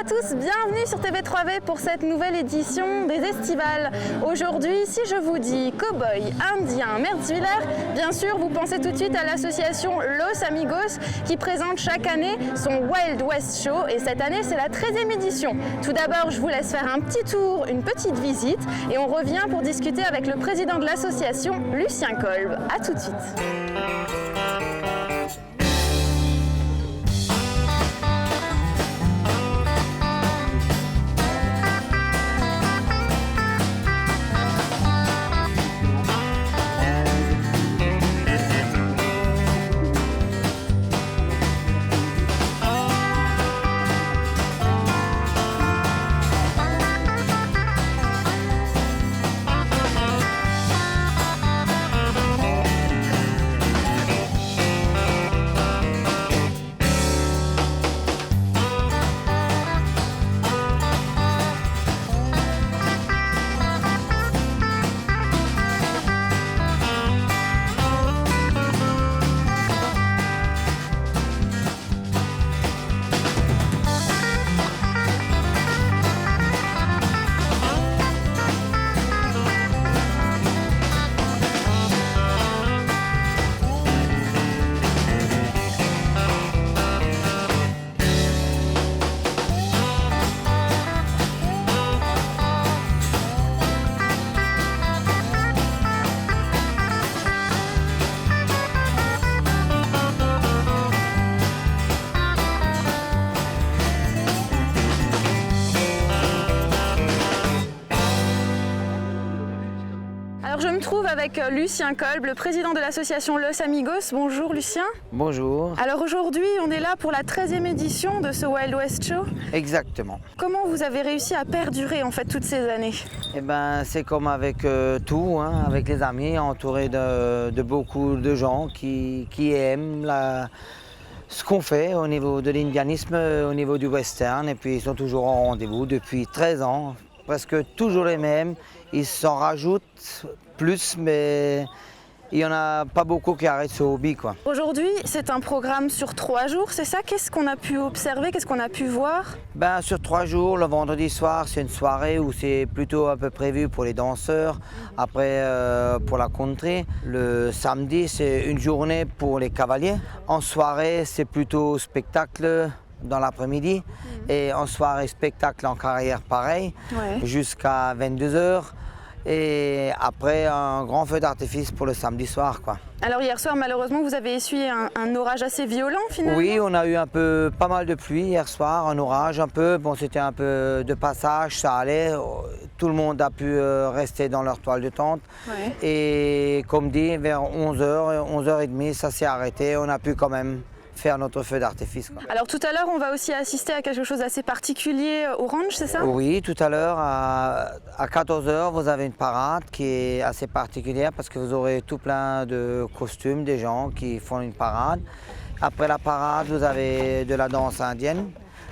tous, bienvenue sur TV3V pour cette nouvelle édition des Estivales. Aujourd'hui, si je vous dis cow-boy, indien, Mertzwiller, bien sûr vous pensez tout de suite à l'association Los Amigos qui présente chaque année son Wild West Show et cette année c'est la 13e édition. Tout d'abord, je vous laisse faire un petit tour, une petite visite et on revient pour discuter avec le président de l'association, Lucien Kolb. A tout de suite. Alors je me trouve avec Lucien Kolb, le président de l'association Los Amigos. Bonjour Lucien. Bonjour. Alors aujourd'hui, on est là pour la 13e édition de ce Wild West Show. Exactement. Comment vous avez réussi à perdurer en fait toutes ces années? Eh ben, c'est comme avec tout, hein, avec les amis, entouré de beaucoup de gens qui aiment ce qu'on fait au niveau de l'indianisme, au niveau du western, et puis ils sont toujours en rendez-vous depuis 13 ans, presque toujours les mêmes. Ils s'en rajoutent plus, mais il n'y en a pas beaucoup qui arrêtent ce hobby, quoi. Aujourd'hui, c'est un programme sur 3 jours, c'est ça? Qu'est-ce qu'on a pu observer, qu'est-ce qu'on a pu voir? Ben, sur 3 jours, le vendredi soir, c'est une soirée où c'est plutôt un peu prévu pour les danseurs, après pour la country. Le samedi, c'est une journée pour les cavaliers. En soirée, c'est plutôt spectacle dans l'après-midi. Et en soirée, spectacle en carrière pareil, jusqu'à 22 h. Et après, un grand feu d'artifice pour le samedi soir, quoi. Alors hier soir, malheureusement, vous avez essuyé un orage assez violent finalement? Oui, on a eu pas mal de pluie hier soir, un orage un peu. Bon, c'était un peu de passage, ça allait. Tout le monde a pu rester dans leur toile de tente. Ouais. Et comme dit, vers 11 h, 11 h 30, ça s'est arrêté. On a pu quand même faire notre feu d'artifice. Alors tout à l'heure, on va aussi assister à quelque chose d'assez particulier au ranch, c'est ça? Oui, tout à l'heure, à 14 h, vous avez une parade qui est assez particulière parce que vous aurez tout plein de costumes, des gens qui font une parade. Après la parade, vous avez de la danse indienne,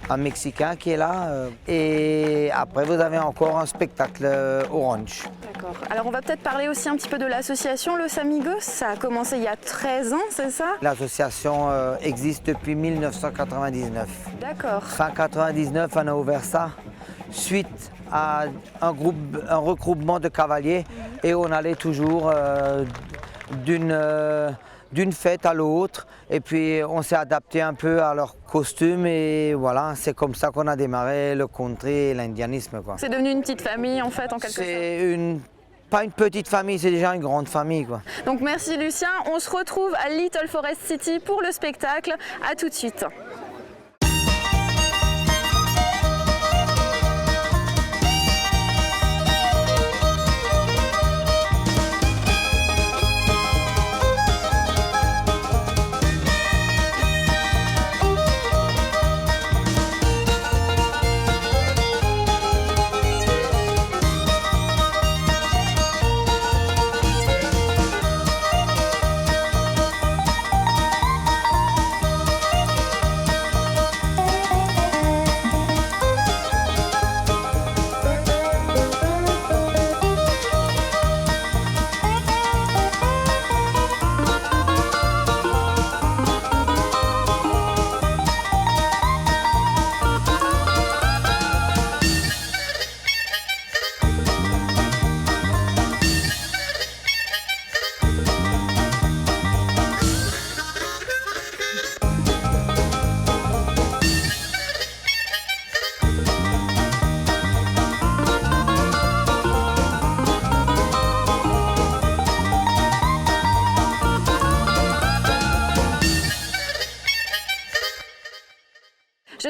un Mexicain qui est là. Et après, vous avez encore un spectacle au ranch. D'accord. Alors on va peut-être parler aussi un petit peu de l'association Los Amigos. Ça a commencé il y a 13 ans, c'est ça? L'association existe depuis 1999. D'accord. Fin 99, on a ouvert ça suite à un regroupement de cavaliers et on allait toujours d'une fête à l'autre et puis on s'est adapté un peu à leurs costumes et voilà, c'est comme ça qu'on a démarré le country et l'indianisme, quoi. C'est devenu une petite famille en fait en quelque sorte. C'est pas une petite famille, c'est déjà une grande famille, quoi. Donc merci Lucien, on se retrouve à Little Forest City pour le spectacle. À tout de suite.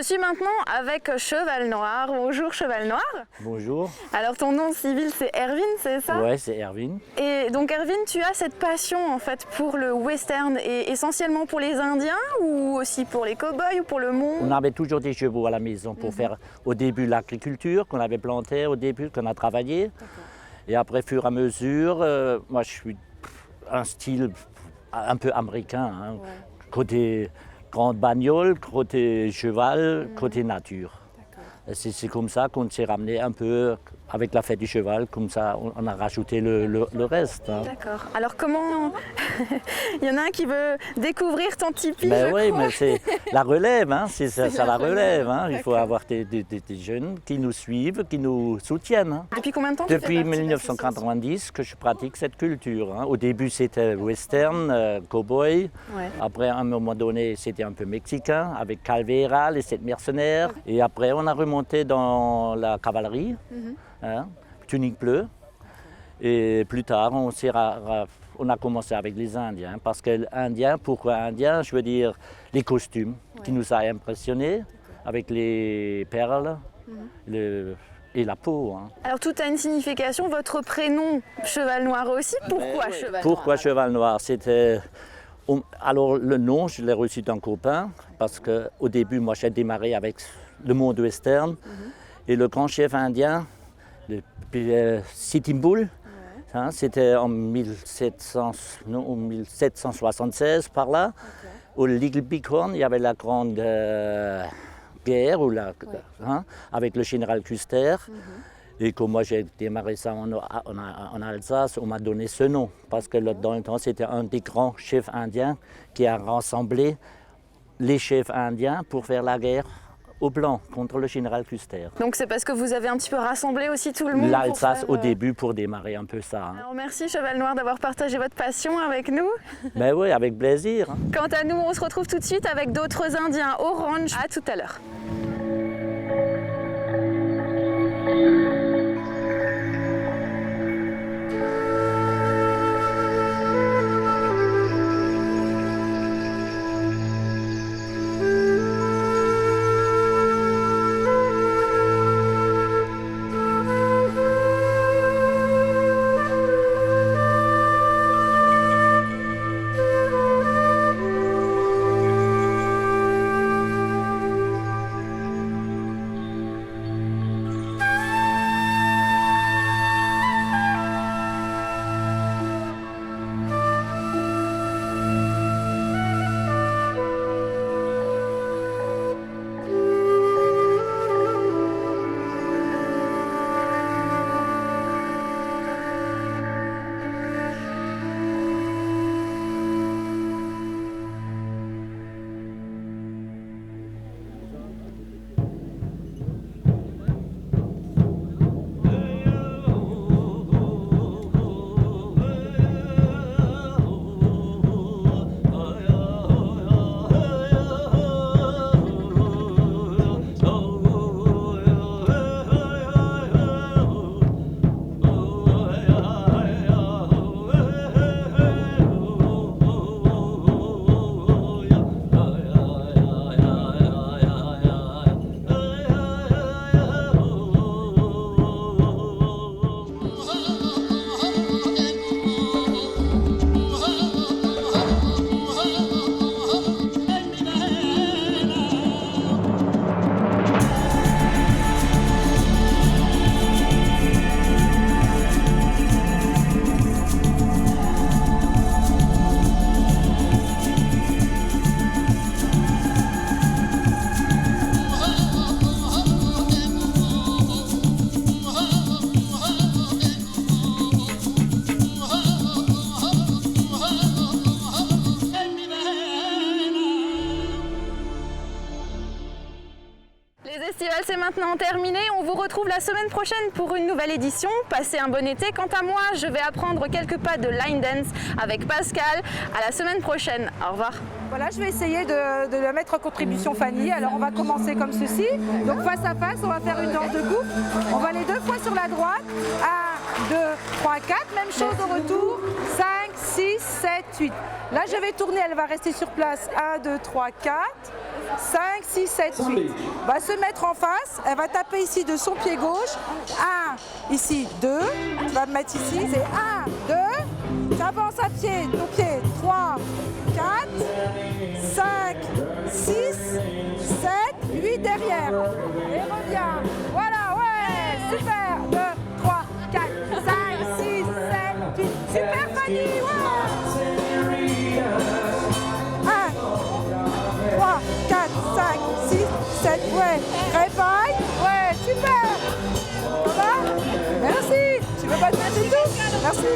suis maintenant avec Cheval Noir. Bonjour Cheval Noir. Bonjour. Alors ton nom civil c'est Erwin, c'est ça? Ouais, c'est Erwin. Et donc Erwin, tu as cette passion en fait pour le western et essentiellement pour les Indiens ou aussi pour les cow-boys ou pour le monde? On avait toujours des chevaux à la maison pour faire au début l'agriculture qu'on avait plantée au début, qu'on a travaillé. Et après, fur et à mesure, moi je suis un style un peu américain, hein. Côté grande bagnole, côté cheval, côté nature. C'est comme ça qu'on s'est ramené un peu avec la fête du cheval, comme ça on a rajouté le reste. Hein. D'accord. Alors comment... Il y en a un qui veut découvrir ton tipi, Ben je oui, crois. mais c'est la relève, hein. C'est ça la relève. Hein. Il faut D'accord. avoir des jeunes qui nous suivent, qui nous soutiennent. Hein. Depuis combien de temps tu fais Depuis partie de l'association? 1990 que je pratique cette culture. Hein. Au début c'était western, cow-boy. Ouais. Après à un moment donné c'était un peu mexicain avec Calvera, les 7 mercenaires. Et après on a remonté dans la cavalerie, hein, tunique bleue. Et plus tard on a commencé avec les Indiens. Parce que Indien, pourquoi Indien? Je veux dire les costumes qui nous a impressionnés avec les perles. Et la peau. Hein. Alors tout a une signification, votre prénom Cheval Noir aussi, pourquoi Cheval Noir? Pourquoi Cheval Noir? C'était... Alors le nom, je l'ai reçu d'un copain parce qu'au début, moi j'ai démarré avec le monde western et le grand chef indien, le Sitting Bull, hein, c'était en 1776 par là. Au Little Bighorn, il y avait la grande guerre hein, avec le général Custer. Et comme moi j'ai démarré ça en Alsace, on m'a donné ce nom. Parce que dans le temps, c'était un des grands chefs indiens qui a rassemblé les chefs indiens pour faire la guerre aux Blancs contre le général Custer. Donc c'est parce que vous avez un petit peu rassemblé aussi tout le monde? L'Alsace au début pour démarrer un peu ça. Hein. Alors merci Cheval Noir d'avoir partagé votre passion avec nous. Ben oui, avec plaisir. Hein. Quant à nous, on se retrouve tout de suite avec d'autres Indiens au ranch. À tout à l'heure. festival c'est maintenant terminé. On vous retrouve la semaine prochaine pour une nouvelle édition. Passez un bon été. Quant à moi, je vais apprendre quelques pas de line dance avec Pascal. À la semaine prochaine. Au revoir. Voilà, je vais essayer de la mettre en contribution Fanny. Alors on va commencer comme ceci. Donc face à face, on va faire une danse de couple. On va aller 2 fois sur la droite. 1, 2, 3, 4. Même chose au retour. 5, 6, 7, 8. Là je vais tourner, elle va rester sur place. 1, 2, 3, 4. 5, 6, 7, 8. Va se mettre en face, elle va taper ici de son pied gauche. 1, ici, 2. Tu vas me mettre ici, c'est 1, 2. Tu avances à pied, ton pied, 3, 4, 5, 6, 7, 8 derrière. Et reviens. Voilà, ouais, super. 2, 3, 4, 5, 6, 7, 8. Super Fanny, ouais. 1, 3, 4, 5, 6, 7, ouais. Réveille, ouais, super. Ça va? Merci. Tu veux pas te mettre et tout? Merci.